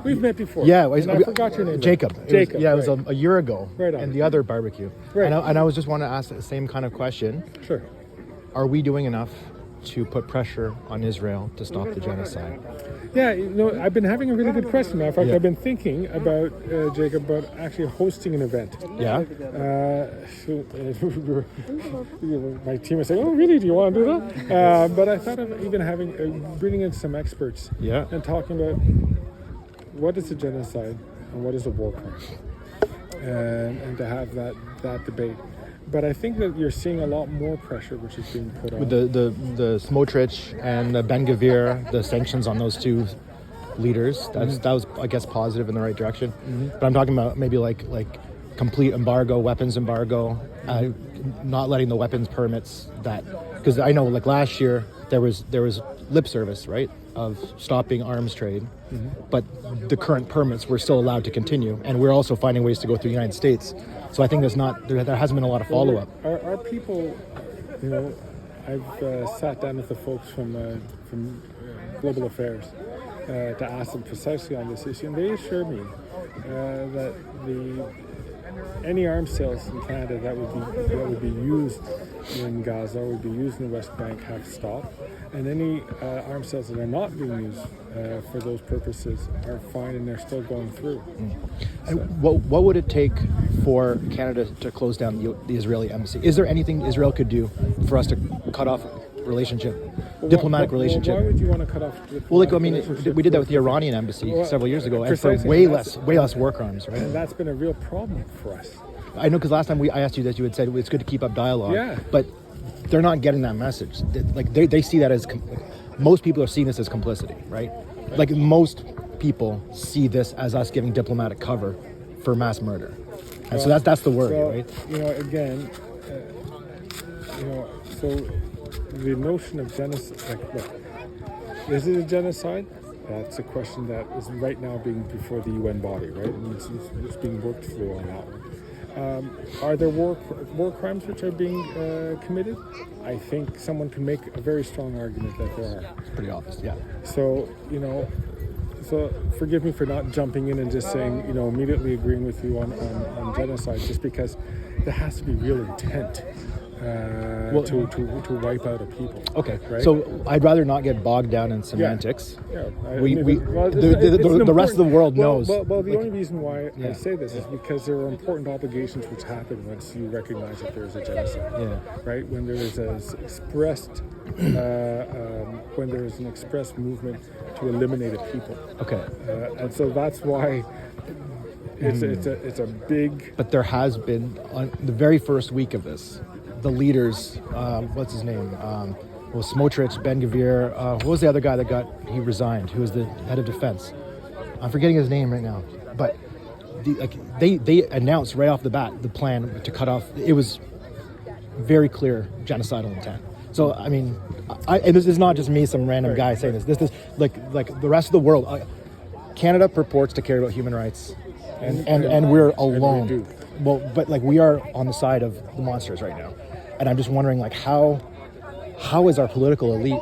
We've met before. Yeah, I forgot your name. Jacob. Jacob. It was a year ago. Right on. And the other barbecue. Right. And I was just want to ask the same kind of question. Sure. Are we doing enough to put pressure on Israel to stop the genocide? Yeah, I've been having a really good question. Matter of fact, I've been thinking about, Jacob, about actually hosting an event. Yeah. My team was saying, "Oh, really? Do you want to do that?" But I thought of even bringing in some experts. Yeah. And talking about what is a genocide and what is a war crime, and to have that debate. But I think that you're seeing a lot more pressure which is being put on. With the Smotrich and the Ben Gvir, the sanctions on those two leaders, that was, I guess, positive in the right direction. Mm-hmm. But I'm talking about maybe like complete embargo, weapons embargo, not letting the weapons permits because I know like last year there was lip service, right, of stopping arms trade, but the current permits were still allowed to continue, and we're also finding ways to go through the United States. So I think there hasn't been a lot of follow-up. Our people, I've sat down with the folks from Global Affairs to ask them precisely on this issue, and they assure me that any arms sales in Canada that would be used in Gaza or would be used in the West Bank have stopped, and any arms sales that are not being used for those purposes are fine and they're still going through. So. What would it take for Canada to close down the Israeli embassy? Is there anything Israel could do for us to cut off diplomatic relationship? Why would you want to cut off? We did that with the Iranian embassy several years ago, and for way less war crimes, right? And that's been a real problem for us. I know, because last time I asked you that, you had said it's good to keep up dialogue. Yeah. But they're not getting that message. They see that as most people are seeing this as complicity, right? Like most people see this as us giving diplomatic cover for mass murder, and so that's the worry, right? Again, so the notion of genocide, is it a genocide? That's a question that is right now being before the UN body, right? And it's being worked through on that one. Are there war crimes which are being committed? I think someone can make a very strong argument that there are. It's pretty obvious, yeah. So, so forgive me for not jumping in and just saying, immediately agreeing with you on genocide, just because there has to be real intent to wipe out a people. Okay, right? So I'd rather not get bogged down in semantics. Yeah. The rest of the world knows. Well, the only reason why I say this is because there are important obligations which happen once you recognize that there is a genocide. Yeah. Right? When there is an expressed movement to eliminate a people. Okay. And so that's why it's a big. But there has been on the very first week of this, the leaders, what's his name? Smotrich, Ben Gvir. What was the other guy he resigned? Who was the head of defense? I'm forgetting his name right now. But they announced right off the bat the plan to cut off. It was very clear genocidal intent. So I mean, and this is not just me, some random guy saying this. This is like the rest of the world. Canada purports to care about human rights, and we're alone. And we do. Well, but we are on the side of the monsters right now, and I'm just wondering how is our political elite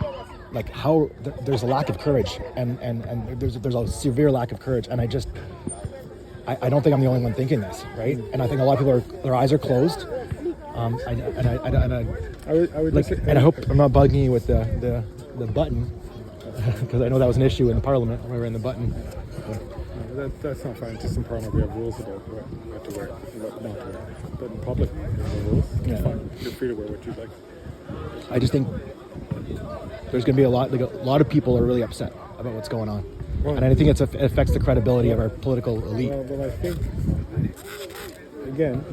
there's a lack of courage and there's a severe lack of courage, and I don't think I'm the only one thinking this, right? And I think a lot of people their eyes are closed. I hope I'm not bugging you with the button, because I know that was an issue in the Parliament when we were in the button. That's not fine. Just in Parliament, we have rules about what to wear, what not to wear. But in public, there's no rules. It's fine. You're free to wear what you'd like. I just think there's going to be a lot of people are really upset about what's going on, and I think it affects the credibility of our political elite. Well, I think again,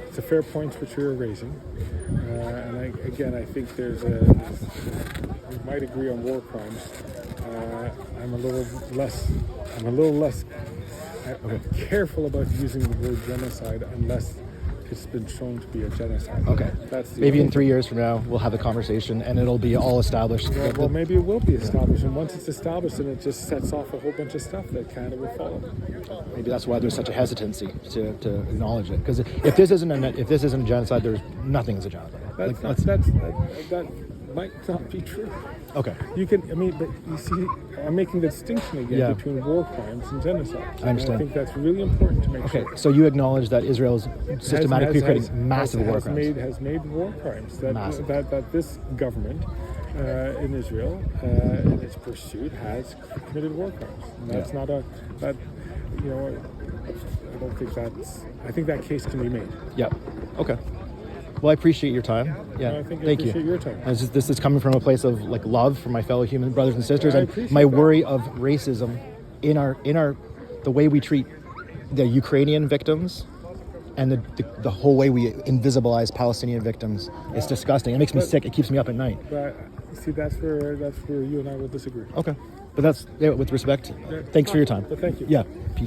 it's a fair point which you're raising, and I think we might agree on war crimes. I'm a little less careful about using the word genocide unless it's been shown to be a genocide. Okay. Maybe in 3 years from now we'll have a conversation and it'll be all established. Well, maybe it will be established, and once it's established, then it just sets off a whole bunch of stuff that Canada will follow. Maybe that's why there's such a hesitancy to acknowledge it. Because if this isn't a genocide, there's nothing is a genocide. might not be true. Okay. You can, I mean, but you see, I'm making the distinction again Yeah. between war crimes and genocide. I understand. And I think that's really important to make Okay, sure. so you acknowledge that Israel is systematically creating massive war crimes. Has made war crimes. That, Massive. that this government in Israel, in its pursuit, has committed war crimes. And that's not a, that, you know, I don't think that's, I think that case can be made. Yeah. Okay. Well, I appreciate your time. Yeah. I think I Thank appreciate you. your time. This is coming from a place of like love for my fellow human brothers and sisters, I and appreciate my that. worry of racism in our the way we treat the Ukrainian victims, and the whole way we invisibilize Palestinian victims. It's disgusting. It makes me sick. It keeps me up at night. But see, that's where you and I will disagree. Okay. But that's with respect. Thanks for your time. But thank you. Yeah. Peace.